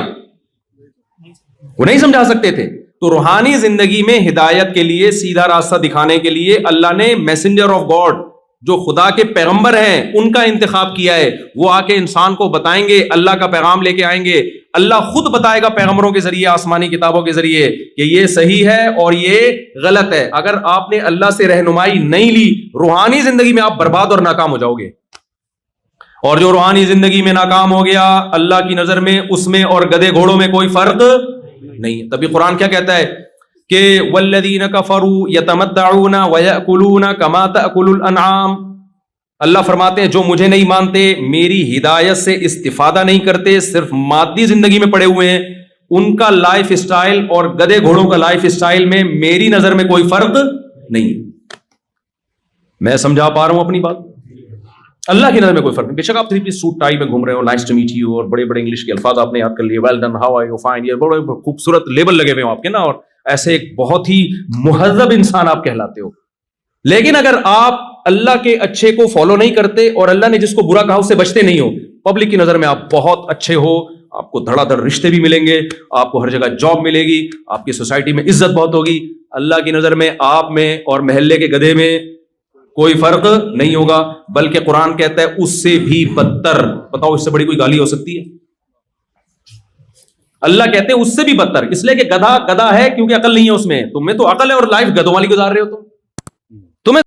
وہ نہیں سمجھا سکتے تھے. تو روحانی زندگی میں ہدایت کے لیے، سیدھا راستہ دکھانے کے لیے اللہ نے میسنجر آف گاڈ جو خدا کے پیغمبر ہیں ان کا انتخاب کیا ہے، وہ آ کے انسان کو بتائیں گے، اللہ کا پیغام لے کے آئیں گے، اللہ خود بتائے گا پیغمبروں کے ذریعے، آسمانی کتابوں کے ذریعے کہ یہ صحیح ہے اور یہ غلط ہے۔ اگر آپ نے اللہ سے رہنمائی نہیں لی، روحانی زندگی میں آپ برباد اور ناکام ہو جاؤ گے، اور جو روحانی زندگی میں ناکام ہو گیا اللہ کی نظر میں اس میں اور گدھے گھوڑوں میں کوئی فرق نہیں۔ تبھی قرآن کیا کہتا ہے کہ والذین کفروا یتمتعون ویأکلون کما تأکل الانعام، اللہ فرماتے ہیں جو مجھے نہیں مانتے، میری ہدایت سے استفادہ نہیں کرتے، صرف مادی زندگی میں پڑے ہوئے ہیں، ان کا لائف اسٹائل اور گدھے گھوڑوں کا لائف اسٹائل میں میری نظر میں کوئی فرق نہیں۔ میں سمجھا پا رہا ہوں اپنی بات؟ اللہ کی نظر میں کوئی فرق نہیں۔ بے شک آپ 3 پیس سوٹ ٹائی میں گھوم رہے ہو، نائس ٹو میٹ یو، اور بڑے بڑے انگلش کے الفاظ آپ نے یاد کر لیے، well done, how are you, fine, یہ بڑے خوبصورت لیبل لگے ہوئے ہیں آپ کے نا، اور ایسے ایک بہت ہی مہذب انسان آپ کہلاتے ہو۔ لیکن اگر آپ اللہ کے اچھے کو فالو نہیں کرتے اور اللہ نے جس کو برا کہا اس سے بچتے نہیں ہو، پبلک کی نظر میں آپ بہت اچھے ہو، آپ کو دھڑا دھڑ رشتے بھی ملیں گے، آپ کو ہر جگہ جاب ملے گی، آپ کی سوسائٹی میں عزت بہت ہوگی، اللہ کی نظر میں آپ میں اور محلے کے گدھے میں کوئی فرق نہیں ہوگا، بلکہ قرآن کہتا ہے اس سے بھی بدتر۔ بتاؤ اس سے بڑی کوئی گالی ہو سکتی ہے؟ اللہ کہتے ہیں اس سے بھی بدتر، اس لیے کہ گدھا گدھا ہے کیونکہ عقل نہیں ہے اس میں، تم میں تو عقل ہے اور لائف گدھوں والی گزار رہے ہو تم۔